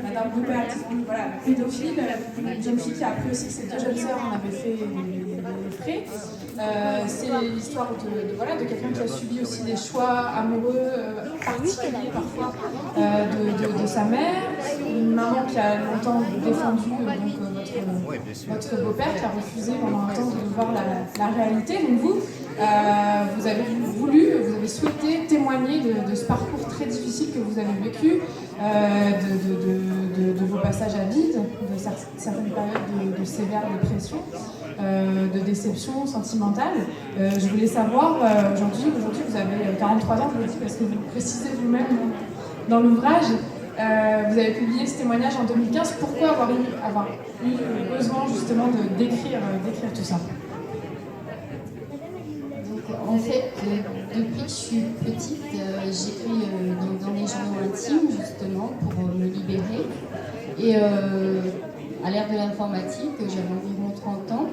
Madame Rupert, voilà, pédophile, une jeune fille qui a appris aussi que ses deux jeunes sœurs en avaient fait des frais. C'est l'histoire de quelqu'un qui a subi aussi des choix amoureux particuliers parfois de sa mère, une maman qui a longtemps défendu votre beau-père, qui a refusé pendant un temps de voir la réalité. Donc vous avez voulu, vous avez souhaité témoigner de ce parcours très difficile que vous avez vécu, de vos passages à vide, de certaines périodes de sévère dépression, de déception sentimentale. Je voulais savoir, aujourd'hui vous avez 43 ans, je le dis parce que vous le précisez vous-même dans l'ouvrage. Vous avez publié ce témoignage en 2015. Pourquoi avoir eu besoin justement d'écrire tout ça? En fait, depuis que je suis petite, j'écris dans les journaux intimes, justement, pour me libérer. Et à l'ère de l'informatique, j'avais environ 30 ans,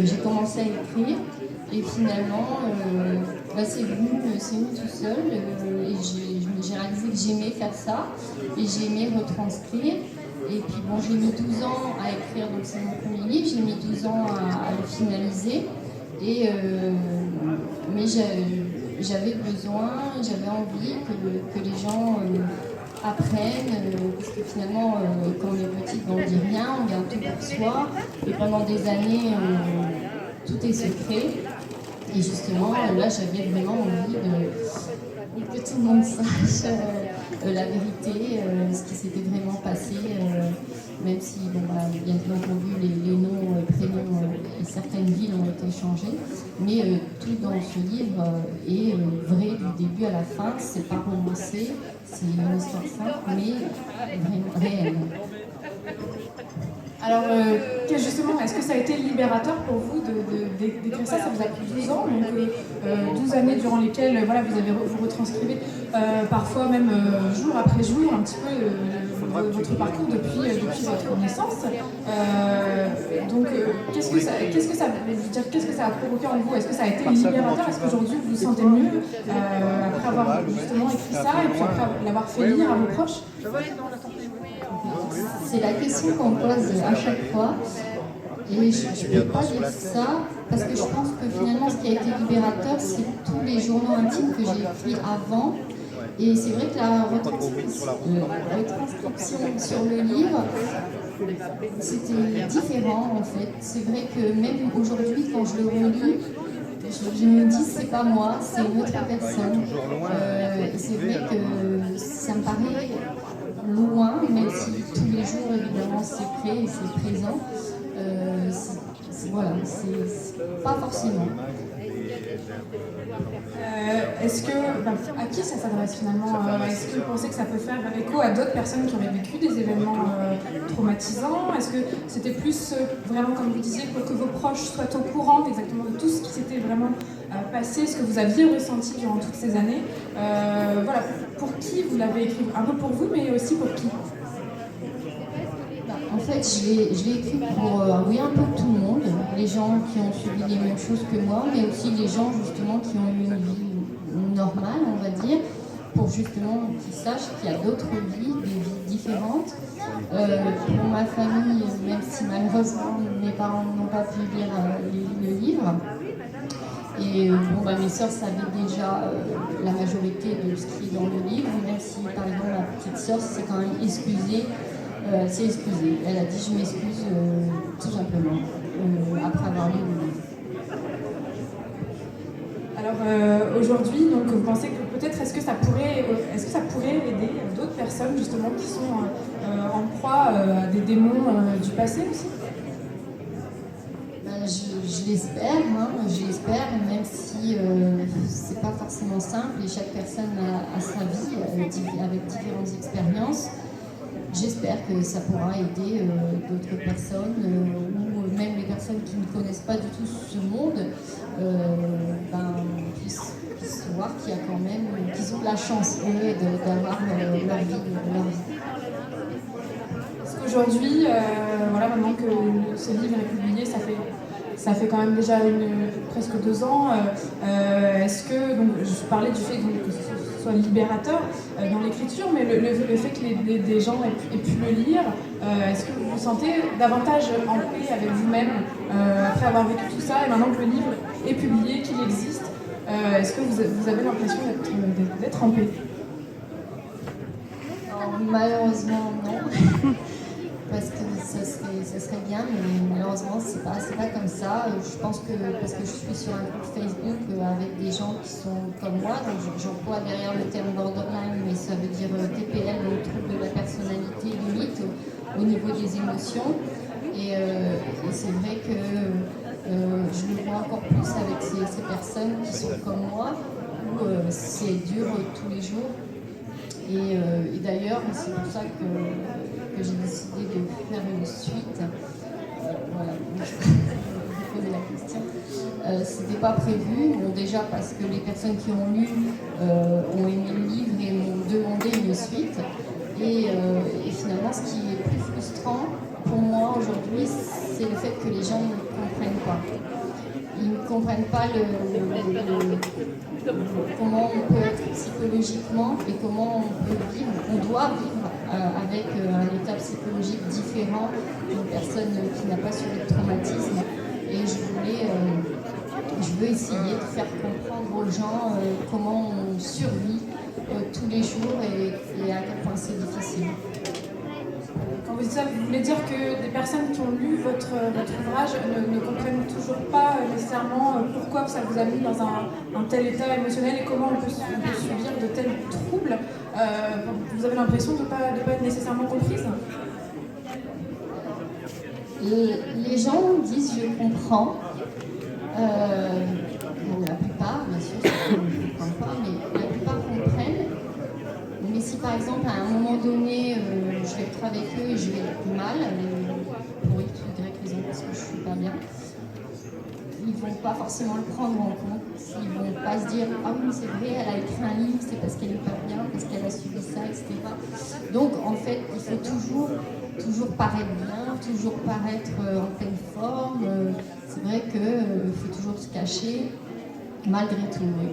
j'ai commencé à écrire. Et finalement, c'est venu tout seul. Et j'ai réalisé que j'aimais faire ça. Et j'aimais retranscrire. Et puis bon, j'ai mis 12 ans à écrire, donc c'est mon premier livre. J'ai mis 12 ans à le finaliser. Et, mais j'avais besoin, j'avais envie que les gens apprennent, parce que finalement, quand on est petite, on ne dit rien, on garde tout pour soi, et pendant des années, tout est secret. Et justement, là, j'avais vraiment envie que tout le monde sache la vérité, ce qui s'était vraiment passé, même si, bien entendu, les noms, prénoms et certaines villes ont été changées. Mais tout dans ce livre est vrai du début à la fin. C'est pas romancé, c'est une histoire simple, mais réelle. Alors, justement, est-ce que ça a été libérateur pour vous d'écrire ça? Ça vous a pris 12 ans, donc 12 années durant lesquelles vous retranscrivez parfois même jour après jour un petit peu votre parcours depuis votre naissance. Donc, qu'est-ce que ça a provoqué en vous? Est-ce que ça a été libérateur? Est-ce qu'aujourd'hui vous vous sentez mieux après avoir justement écrit ça et puis après l'avoir fait lire à vos proches? C'est la question qu'on pose à chaque fois. Et je ne peux pas dire ça parce que je pense que finalement ce qui a été libérateur, c'est tous les journaux intimes que j'ai écrits avant. Et c'est vrai que la retranscription sur le livre, c'était différent en fait. C'est vrai que même aujourd'hui, quand je le relis, je me dis c'est pas moi, c'est une autre personne. Et c'est vrai que ça me paraît loin, même si tous les jours évidemment c'est prêt et c'est présent. C'est pas forcément. Est-ce que, à qui ça s'adresse finalement? Est-ce que vous pensez que ça peut faire écho à d'autres personnes qui auraient vécu des événements traumatisants? Est-ce que c'était plus vraiment, comme vous disiez, pour que vos proches soient au courant exactement de tout ce qui s'était vraiment passé, ce que vous aviez ressenti durant toutes ces années? Pour qui vous l'avez écrit? Un peu pour vous, mais aussi pour qui? En fait, je l'ai écrit pour un peu tout le monde, les gens qui ont subi les mêmes choses que moi, mais aussi les gens justement qui ont eu une vie normale, on va dire, pour justement qu'ils sachent qu'il y a d'autres vies, des vies différentes. Pour ma famille, même si malheureusement mes parents n'ont pas pu lire le livre, et mes sœurs savaient déjà la majorité de ce qui est dans le livre, même si par exemple ma petite sœur s'est quand même excusée. S'est excusée. Elle a dit je m'excuse tout simplement après avoir lu le livre. Alors aujourd'hui, donc vous pensez que peut-être est-ce que ça pourrait aider d'autres personnes justement qui sont en proie à des démons du passé aussi? Je l'espère, même si c'est pas forcément simple et chaque personne a sa vie avec différentes expériences. J'espère que ça pourra aider d'autres personnes ou même les personnes qui ne connaissent pas du tout ce monde puissent voir qu'il y a quand même, qu'ils ont de la chance d'avoir leur vie. Parce qu'aujourd'hui, maintenant que ce livre est publié, ça fait quand même déjà presque 2 ans. Est-ce que, donc, je parlais du fait que soit libérateur dans l'écriture, mais le fait que des gens aient pu le lire, est-ce que vous vous sentez davantage en paix avec vous-même après avoir vécu tout ça, et maintenant que le livre est publié, qu'il existe, est-ce que vous avez l'impression d'être en paix? Alors, malheureusement, non. Parce que ça serait bien, mais malheureusement, c'est pas comme ça. Je pense que, parce que je suis sur un groupe Facebook avec des gens qui sont comme moi, donc j'emploie derrière le terme borderline, mais ça veut dire TPL, donc trouble de la personnalité limite, au niveau des émotions. Et c'est vrai que je le vois encore plus avec ces personnes qui sont comme moi, où c'est dur tous les jours. Et d'ailleurs, c'est pour ça que j'ai décidé de faire une suite. Voilà, je vais poser la question. C'était pas prévu, bon, déjà parce que les personnes qui ont lu ont aimé le livre et m'ont demandé une suite. Et finalement, ce qui est plus frustrant pour moi aujourd'hui, c'est le fait que les gens ne comprennent pas. Ils ne comprennent pas comment on peut être psychologiquement et comment on peut vivre, on doit vivre avec un état psychologique différent d'une personne qui n'a pas subi de traumatisme. Et je veux essayer de faire comprendre aux gens comment on survit tous les jours et à quel point c'est difficile. Quand vous dites ça, vous voulez dire que des personnes qui ont lu votre ouvrage ne comprennent toujours pas nécessairement pourquoi ça vous a mis dans un tel état émotionnel et comment on peut subir de tels troubles. Vous avez l'impression de ne pas être nécessairement comprise? Les gens disent je comprends. Bon, la plupart, bien sûr, je ne comprends pas, mais la plupart comprennent. Mais si par exemple à un moment donné je vais être avec eux et je vais être mal, pour X ou Y raison parce que je ne suis pas bien, ils ne vont pas forcément le prendre en compte. Ils ne vont pas se dire ah oui, c'est vrai, elle a écrit un livre, c'est parce qu'elle n'est pas bien, parce qu'elle a subi ça, etc. Donc en fait, il faut toujours paraître bien, toujours paraître en pleine forme. C'est vrai qu'il faut toujours se cacher, malgré tout. Oui.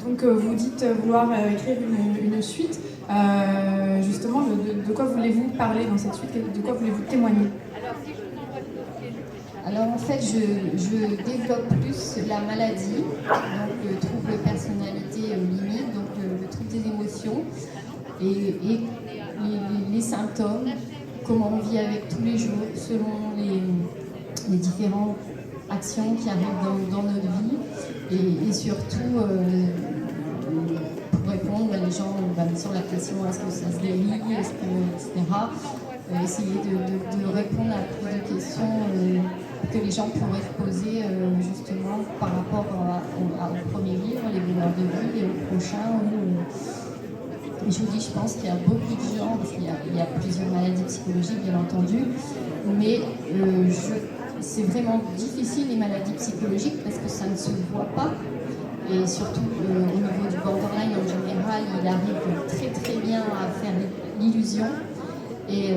Donc vous dites vouloir écrire une suite. Justement, de quoi voulez-vous parler dans cette suite? De quoi voulez-vous témoigner? Alors en fait, je développe plus la maladie, donc le trouble de personnalité limite, donc le trouble des émotions, et les symptômes, comment on vit avec tous les jours, selon les différentes actions qui arrivent dans notre vie, et surtout pour répondre à les gens sur la question est-ce que ça se guérit, etc. Essayer de répondre à plus de questions que les gens pourraient se poser justement par rapport au premier livre, Les voleurs de vie, et au prochain. Je vous dis, je pense qu'il y a beaucoup de gens, parce qu'il y a plusieurs maladies psychologiques bien entendu, mais c'est vraiment difficile les maladies psychologiques parce que ça ne se voit pas. Et surtout au niveau du borderline en général, il arrive très très bien à faire l'illusion. Et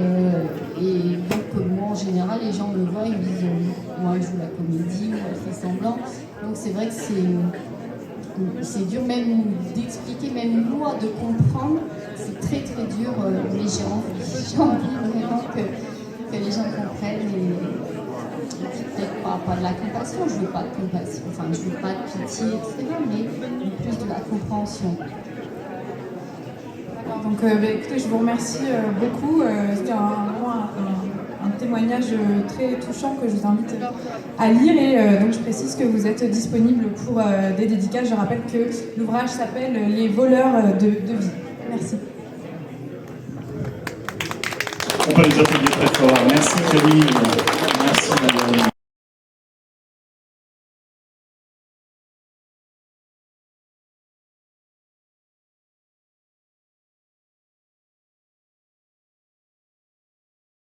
donc moi en général, les gens me voient, ils me disent moi je joue la comédie, moi je fais semblant. Donc c'est vrai que c'est dur même d'expliquer, même moi de comprendre, c'est très très dur. Mais j'ai envie vraiment que les gens comprennent et peut-être pas de la compassion, je veux pas de compassion, enfin je veux pas de pitié, etc. mais plus de la compréhension. Donc écoutez, je vous remercie beaucoup. C'était vraiment un témoignage très touchant que je vous invite à lire. Et donc je précise que vous êtes disponible pour des dédicaces. Je rappelle que l'ouvrage s'appelle Les voleurs de vie. Merci. On peut les applaudir très fort. Merci Camille. Merci Madame.